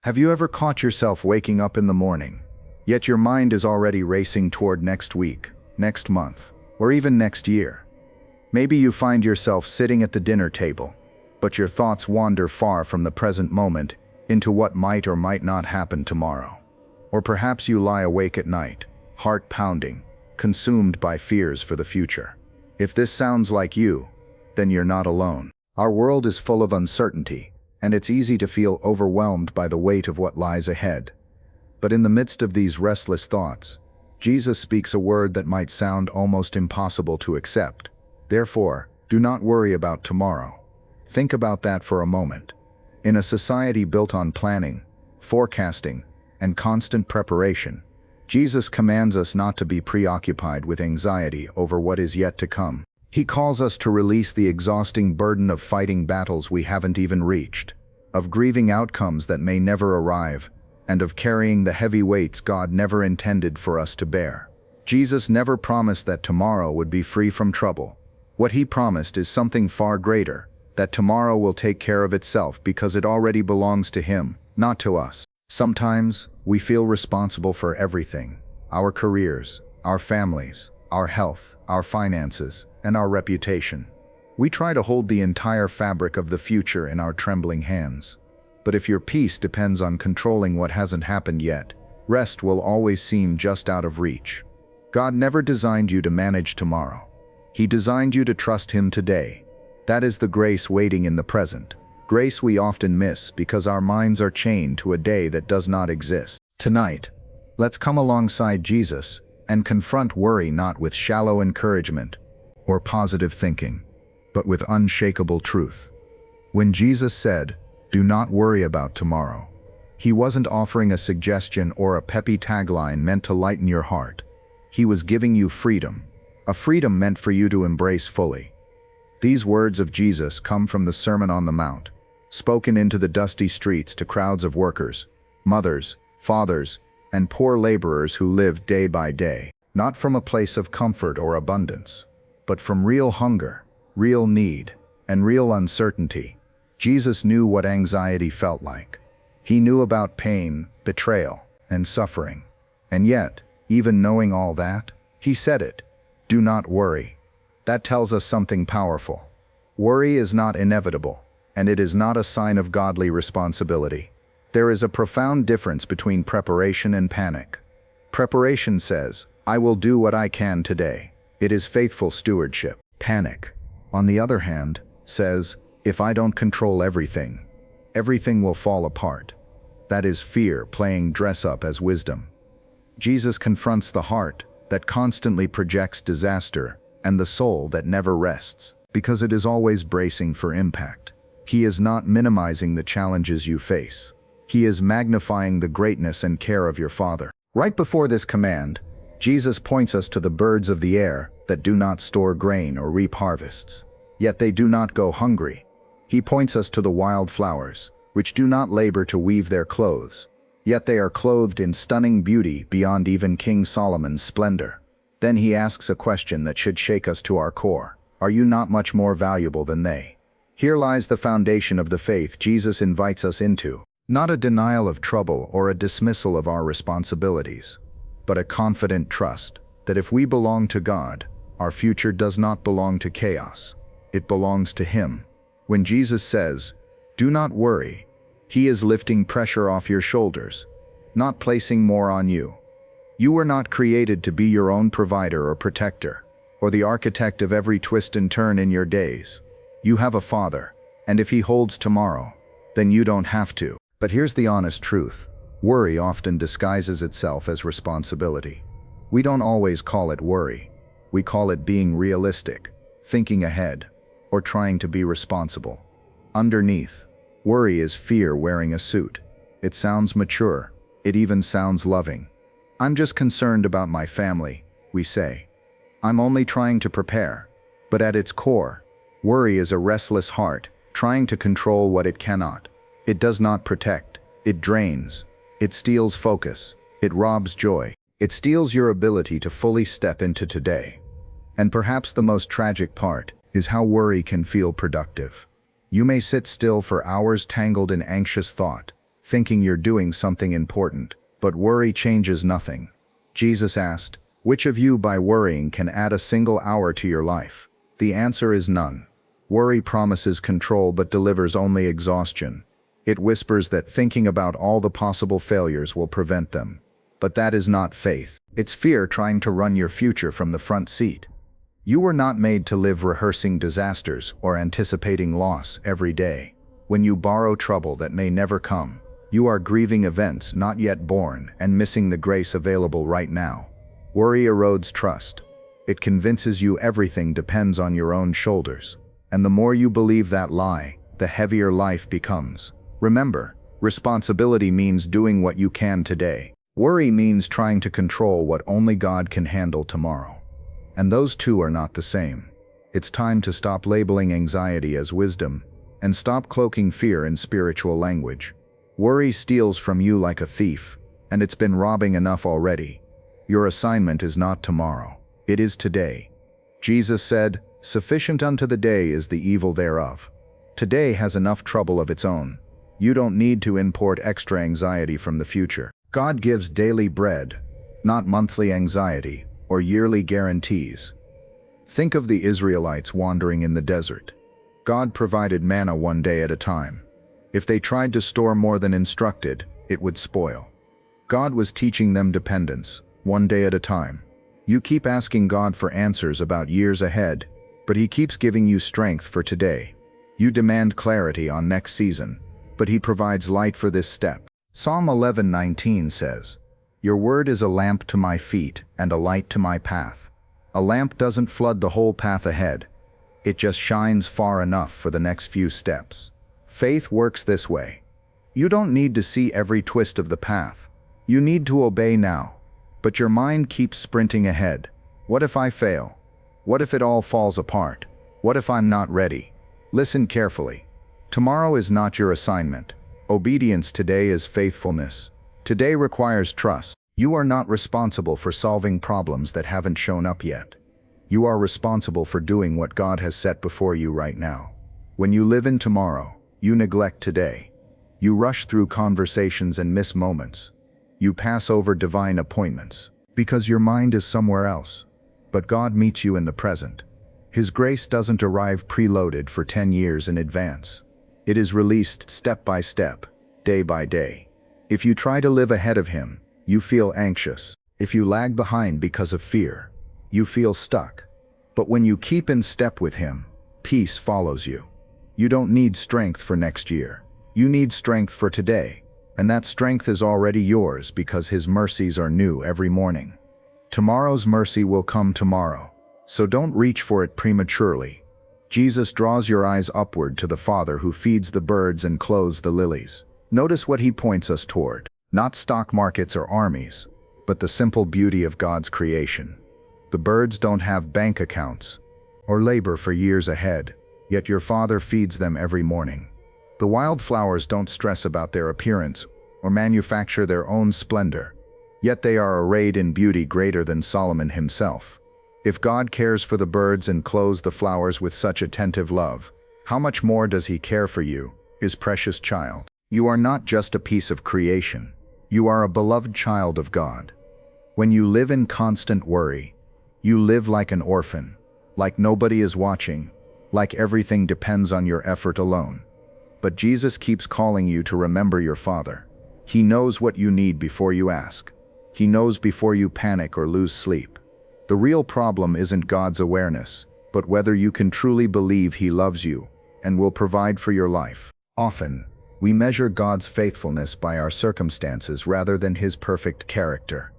Have you ever caught yourself waking up in the morning, yet your mind is already racing toward next week, next month, or even next year? Maybe you find yourself sitting at the dinner table, but your thoughts wander far from the present moment into what might or might not happen tomorrow. Or perhaps you lie awake at night, heart pounding, consumed by fears for the future. If this sounds like you, then you're not alone. Our world is full of uncertainty, and it's easy to feel overwhelmed by the weight of what lies ahead. But in the midst of these restless thoughts, Jesus speaks a word that might sound almost impossible to accept. Therefore, do not worry about tomorrow. Think about that for a moment. In a society built on planning, forecasting, and constant preparation, Jesus commands us not to be preoccupied with anxiety over what is yet to come. He calls us to release the exhausting burden of fighting battles we haven't even reached, of grieving outcomes that may never arrive, and of carrying the heavy weights God never intended for us to bear. Jesus never promised that tomorrow would be free from trouble. What he promised is something far greater, that tomorrow will take care of itself because it already belongs to him, not to us. Sometimes, we feel responsible for everything: our careers, our families, our health, our finances, and our reputation. We try to hold the entire fabric of the future in our trembling hands. But if your peace depends on controlling what hasn't happened yet, rest will always seem just out of reach. God never designed you to manage tomorrow. He designed you to trust him today. That is the grace waiting in the present. Grace we often miss because our minds are chained to a day that does not exist. Tonight, let's come alongside Jesus and confront worry not with shallow encouragement or positive thinking, but with unshakable truth. When Jesus said, "Do not worry about tomorrow," he wasn't offering a suggestion or a peppy tagline meant to lighten your heart. He was giving you freedom, a freedom meant for you to embrace fully. These words of Jesus come from the Sermon on the Mount, spoken into the dusty streets to crowds of workers, mothers, fathers, and poor laborers who lived day by day, not from a place of comfort or abundance, but from real hunger, real need, and real uncertainty. Jesus knew what anxiety felt like. He knew about pain, betrayal, and suffering. And yet, even knowing all that, he said it, "Do not worry." That tells us something powerful. Worry is not inevitable, and it is not a sign of godly responsibility. There is a profound difference between preparation and panic. Preparation says, "I will do what I can today." It is faithful stewardship. Panic, on the other hand, says, "If I don't control everything, everything will fall apart." That is fear playing dress up as wisdom. Jesus confronts the heart that constantly projects disaster and the soul that never rests, because it is always bracing for impact. He is not minimizing the challenges you face. He is magnifying the greatness and care of your Father. Right before this command, Jesus points us to the birds of the air that do not store grain or reap harvests, yet they do not go hungry. He points us to the wild flowers, which do not labor to weave their clothes, yet they are clothed in stunning beauty beyond even King Solomon's splendor. Then he asks a question that should shake us to our core. Are you not much more valuable than they? Here lies the foundation of the faith Jesus invites us into, not a denial of trouble or a dismissal of our responsibilities, but a confident trust that if we belong to God, our future does not belong to chaos. It belongs to him. When Jesus says, "Do not worry," he is lifting pressure off your shoulders, not placing more on you. You were not created to be your own provider or protector, or the architect of every twist and turn in your days. You have a Father, and if he holds tomorrow, then you don't have to. But here's the honest truth. Worry often disguises itself as responsibility. We don't always call it worry. We call it being realistic, thinking ahead, or trying to be responsible. Underneath, worry is fear wearing a suit. It sounds mature. It even sounds loving. "I'm just concerned about my family," we say. "I'm only trying to prepare." But at its core, worry is a restless heart trying to control what it cannot. It does not protect. It drains. It steals focus. It robs joy. It steals your ability to fully step into today. And perhaps the most tragic part is how worry can feel productive. You may sit still for hours tangled in anxious thought, thinking you're doing something important, but worry changes nothing. Jesus asked, "Which of you by worrying can add a single hour to your life?" The answer is none. Worry promises control but delivers only exhaustion. It whispers that thinking about all the possible failures will prevent them. But that is not faith. It's fear trying to run your future from the front seat. You were not made to live rehearsing disasters or anticipating loss every day. When you borrow trouble that may never come, you are grieving events not yet born and missing the grace available right now. Worry erodes trust. It convinces you everything depends on your own shoulders. And the more you believe that lie, the heavier life becomes. Remember, responsibility means doing what you can today. Worry means trying to control what only God can handle tomorrow. And those two are not the same. It's time to stop labeling anxiety as wisdom and stop cloaking fear in spiritual language. Worry steals from you like a thief, and it's been robbing enough already. Your assignment is not tomorrow. It is today. Jesus said, "Sufficient unto the day is the evil thereof." Today has enough trouble of its own. You don't need to import extra anxiety from the future. God gives daily bread, not monthly anxiety or yearly guarantees. Think of the Israelites wandering in the desert. God provided manna one day at a time. If they tried to store more than instructed, it would spoil. God was teaching them dependence, one day at a time. You keep asking God for answers about years ahead, but He keeps giving you strength for today. You demand clarity on next season, but He provides light for this step. Psalm 11:19 says, "Your word is a lamp to my feet and a light to my path." A lamp doesn't flood the whole path ahead. It just shines far enough for the next few steps. Faith works this way. You don't need to see every twist of the path. You need to obey now. But your mind keeps sprinting ahead. What if I fail? What if it all falls apart? What if I'm not ready? Listen carefully. Tomorrow is not your assignment. Obedience today is faithfulness. Today requires trust. You are not responsible for solving problems that haven't shown up yet. You are responsible for doing what God has set before you right now. When you live in tomorrow, you neglect today. You rush through conversations and miss moments. You pass over divine appointments because your mind is somewhere else. But God meets you in the present. His grace doesn't arrive preloaded for 10 years in advance. It is released step by step, day by day. If you try to live ahead of Him, you feel anxious. If you lag behind because of fear, you feel stuck. But when you keep in step with Him, peace follows you. You don't need strength for next year. You need strength for today. And that strength is already yours because His mercies are new every morning. Tomorrow's mercy will come tomorrow, so don't reach for it prematurely. Jesus draws your eyes upward to the Father who feeds the birds and clothes the lilies. Notice what He points us toward. Not stock markets or armies, but the simple beauty of God's creation. The birds don't have bank accounts or labor for years ahead, yet your Father feeds them every morning. The wildflowers don't stress about their appearance or manufacture their own splendor, yet they are arrayed in beauty greater than Solomon himself. If God cares for the birds and clothes the flowers with such attentive love, how much more does He care for you, His precious child? You are not just a piece of creation. You are a beloved child of God. When you live in constant worry, you live like an orphan, like nobody is watching, like everything depends on your effort alone. But Jesus keeps calling you to remember your Father. He knows what you need before you ask. He knows before you panic or lose sleep. The real problem isn't God's awareness, but whether you can truly believe He loves you and will provide for your life. Often, we measure God's faithfulness by our circumstances rather than His perfect character.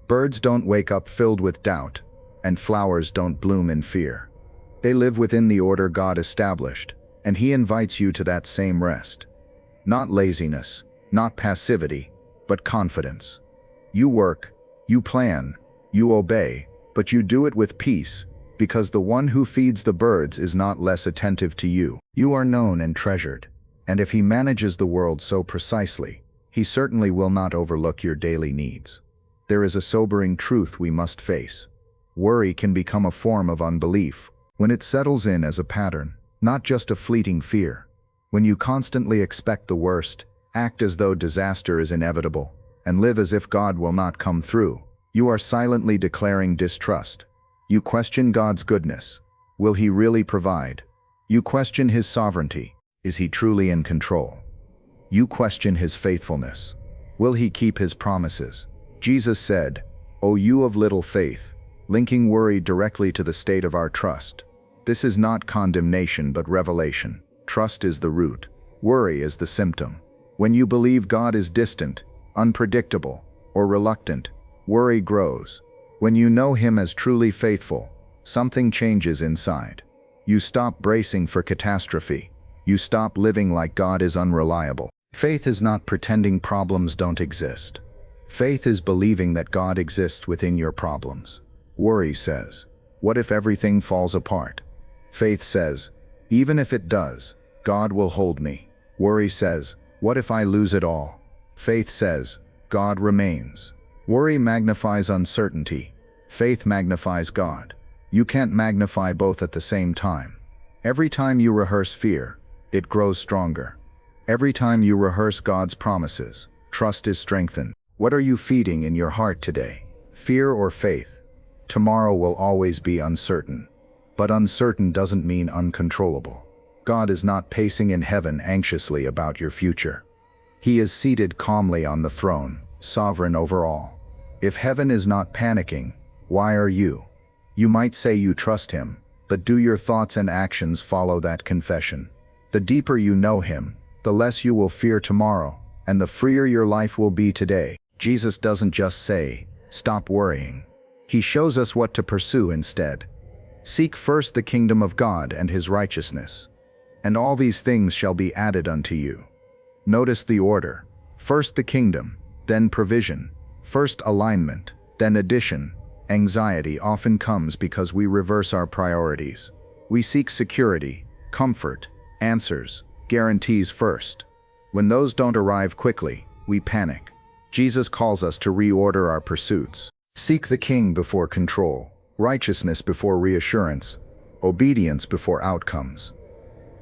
Birds don't wake up filled with doubt, and flowers don't bloom in fear. They live within the order God established, and He invites you to that same rest. Not laziness, not passivity, but confidence. You work, you plan, you obey, but you do it with peace, because the one who feeds the birds is not less attentive to you. You are known and treasured, and if He manages the world so precisely, He certainly will not overlook your daily needs. There is a sobering truth we must face. Worry can become a form of unbelief when it settles in as a pattern, not just a fleeting fear. When you constantly expect the worst, act as though disaster is inevitable, and live as if God will not come through, you are silently declaring distrust. You question God's goodness. Will He really provide? You question His sovereignty. Is He truly in control? You question His faithfulness. Will He keep His promises? Jesus said, "O you of little faith," linking worry directly to the state of our trust. This is not condemnation but revelation. Trust is the root. Worry is the symptom. When you believe God is distant, unpredictable, or reluctant, worry grows. When you know Him as truly faithful, something changes inside. You stop bracing for catastrophe. You stop living like God is unreliable. Faith is not pretending problems don't exist. Faith is believing that God exists within your problems. Worry says, "What if everything falls apart?" Faith says, "Even if it does, God will hold me." Worry says, "What if I lose it all?" Faith says, "God remains." Worry magnifies uncertainty. Faith magnifies God. You can't magnify both at the same time. Every time you rehearse fear, it grows stronger. Every time you rehearse God's promises, trust is strengthened. What are you feeding in your heart today? Fear or faith? Tomorrow will always be uncertain. But uncertain doesn't mean uncontrollable. God is not pacing in heaven anxiously about your future. He is seated calmly on the throne, sovereign over all. If heaven is not panicking, why are you? You might say you trust Him, but do your thoughts and actions follow that confession? The deeper you know Him, the less you will fear tomorrow, and the freer your life will be today. Jesus doesn't just say, "Stop worrying." He shows us what to pursue instead. Seek first the kingdom of God and His righteousness, and all these things shall be added unto you. Notice the order. First the kingdom, then provision. First alignment, then addition. Anxiety often comes because we reverse our priorities. We seek security, comfort, answers, guarantees first. When those don't arrive quickly, we panic. Jesus calls us to reorder our pursuits. Seek the King before control, righteousness before reassurance, obedience before outcomes.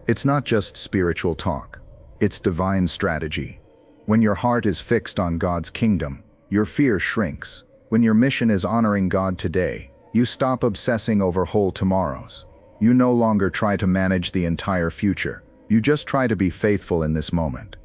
It's not just spiritual talk. It's divine strategy. When your heart is fixed on God's kingdom, your fear shrinks. When your mission is honoring God today, you stop obsessing over whole tomorrows. You no longer try to manage the entire future. You just try to be faithful in this moment.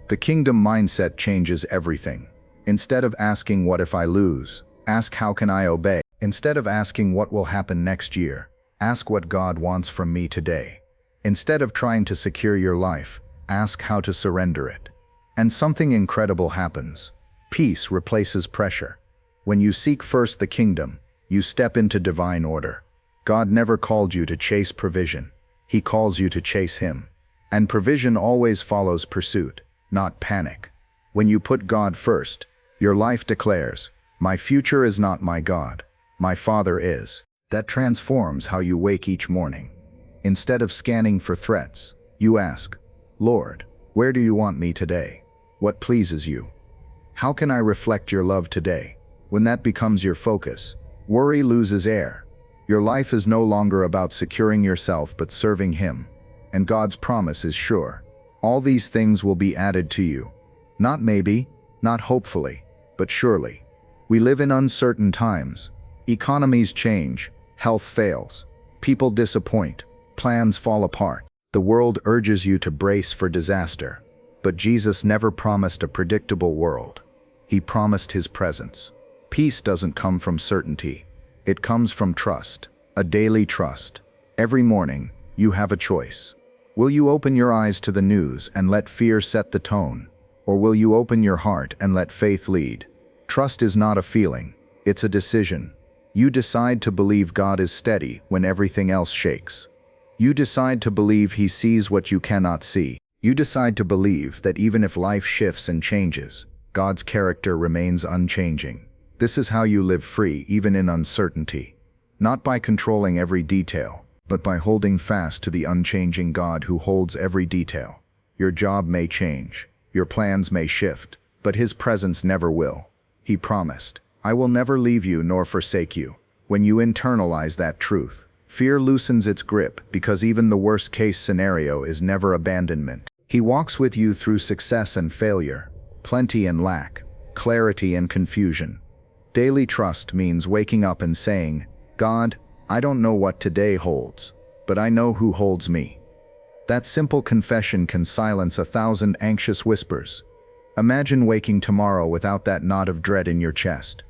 The kingdom mindset changes everything. Instead of asking what if I lose, ask how can I obey. Instead of asking what will happen next year, ask what God wants from me today. Instead of trying to secure your life, ask how to surrender it. And something incredible happens. Peace replaces pressure. When you seek first the kingdom, you step into divine order. God never called you to chase provision. He calls you to chase Him. And provision always follows pursuit, not panic. When you put God first, your life declares, "My future is not my God, my Father is." That transforms how you wake each morning. Instead of scanning for threats, you ask, "Lord, where do you want me today? What pleases you? How can I reflect your love today?" When that becomes your focus, worry loses air. Your life is no longer about securing yourself but serving Him. And God's promise is sure. All these things will be added to you. Not maybe, not hopefully, but surely. We live in uncertain times. Economies change, health fails, people disappoint, plans fall apart. The world urges you to brace for disaster. But Jesus never promised a predictable world. He promised His presence. Peace doesn't come from certainty. It comes from trust, a daily trust. Every morning, you have a choice. Will you open your eyes to the news and let fear set the tone? Or will you open your heart and let faith lead? Trust is not a feeling, it's a decision. You decide to believe God is steady when everything else shakes. You decide to believe He sees what you cannot see. You decide to believe that even if life shifts and changes, God's character remains unchanging. This is how you live free even in uncertainty. Not by controlling every detail, but by holding fast to the unchanging God who holds every detail. Your job may change, your plans may shift, but His presence never will. He promised, "I will never leave you nor forsake you." When you internalize that truth, fear loosens its grip because even the worst-case scenario is never abandonment. He walks with you through success and failure, plenty and lack, clarity and confusion. Daily trust means waking up and saying, God, I don't know what today holds, but I know who holds me. That simple confession can silence 1,000 anxious whispers. Imagine waking tomorrow without that knot of dread in your chest.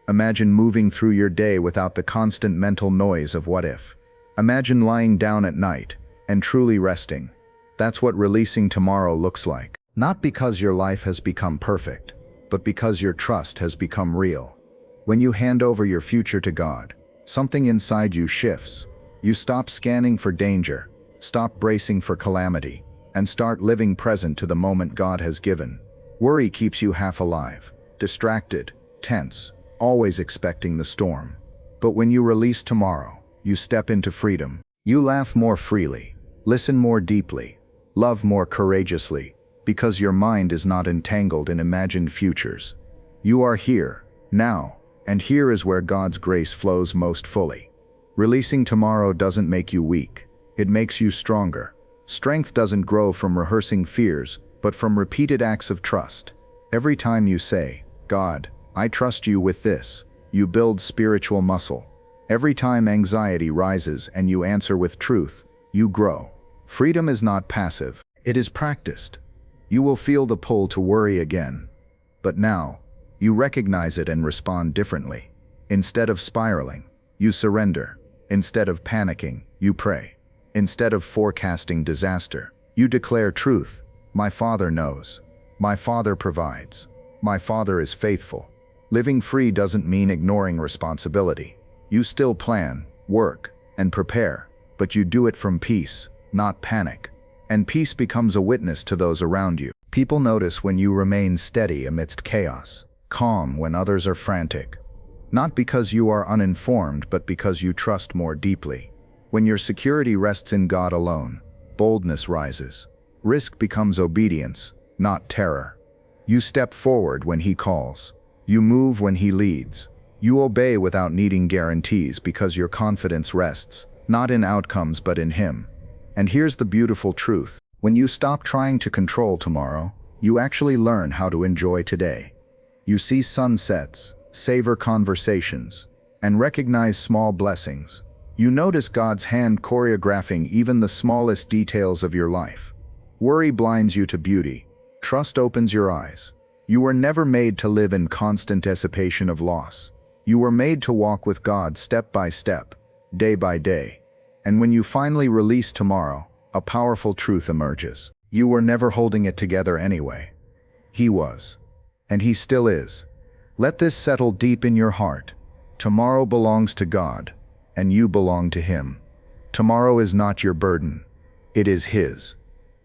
Imagine moving through your day without the constant mental noise of what if. Imagine lying down at night and truly resting. That's what releasing tomorrow looks like. Not because your life has become perfect, but because your trust has become real. When you hand over your future to God, something inside you shifts. You stop scanning for danger, stop bracing for calamity, and start living present to the moment God has given. Worry keeps you half alive, distracted, tense, always expecting the storm. But when you release tomorrow, you step into freedom. You laugh more freely, listen more deeply, love more courageously, because your mind is not entangled in imagined futures. You are here, now, and here is where God's grace flows most fully. Releasing tomorrow doesn't make you weak, it makes you stronger. Strength doesn't grow from rehearsing fears, but from repeated acts of trust. Every time you say, God, I trust you with this, you build spiritual muscle. Every time anxiety rises and you answer with truth, you grow. Freedom is not passive, it is practiced. You will feel the pull to worry again. But now, you recognize it and respond differently. Instead of spiraling, you surrender. Instead of panicking, you pray. Instead of forecasting disaster, you declare truth. My Father knows. My Father provides. My Father is faithful. Living free doesn't mean ignoring responsibility. You still plan, work, and prepare, but you do it from peace, not panic. And peace becomes a witness to those around you. People notice when you remain steady amidst chaos, calm when others are frantic. Not because you are uninformed, but because you trust more deeply. When your security rests in God alone, boldness rises. Risk becomes obedience, not terror. You step forward when He calls. You move when He leads. You obey without needing guarantees because your confidence rests, not in outcomes but in Him. And here's the beautiful truth. When you stop trying to control tomorrow, you actually learn how to enjoy today. You see sunsets, savor conversations, and recognize small blessings. You notice God's hand choreographing even the smallest details of your life. Worry blinds you to beauty. Trust opens your eyes. You were never made to live in constant dissipation of loss. You were made to walk with God step by step, day by day. And when you finally release tomorrow, a powerful truth emerges. You were never holding it together anyway. He was. And He still is. Let this settle deep in your heart. Tomorrow belongs to God, and you belong to Him. Tomorrow is not your burden. It is His.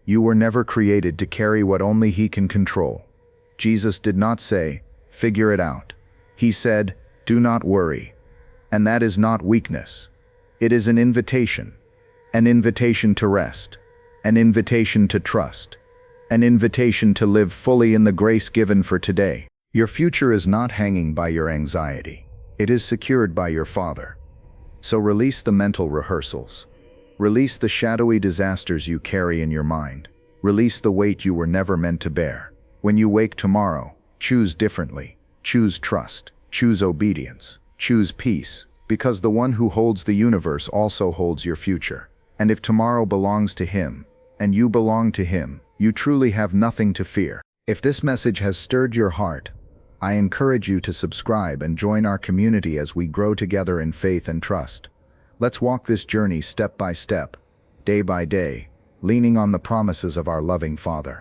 You were never created to carry what only He can control. Jesus did not say, figure it out. He said, do not worry. And that is not weakness. It is an invitation to rest, an invitation to trust, an invitation to live fully in the grace given for today. Your future is not hanging by your anxiety. It is secured by your Father. So release the mental rehearsals. Release the shadowy disasters you carry in your mind. Release the weight you were never meant to bear. When you wake tomorrow, choose differently. Choose trust. Choose obedience. Choose peace. Because the one who holds the universe also holds your future. And if tomorrow belongs to Him, and you belong to Him, you truly have nothing to fear. If this message has stirred your heart, I encourage you to subscribe and join our community as we grow together in faith and trust. Let's walk this journey step by step, day by day, leaning on the promises of our loving Father.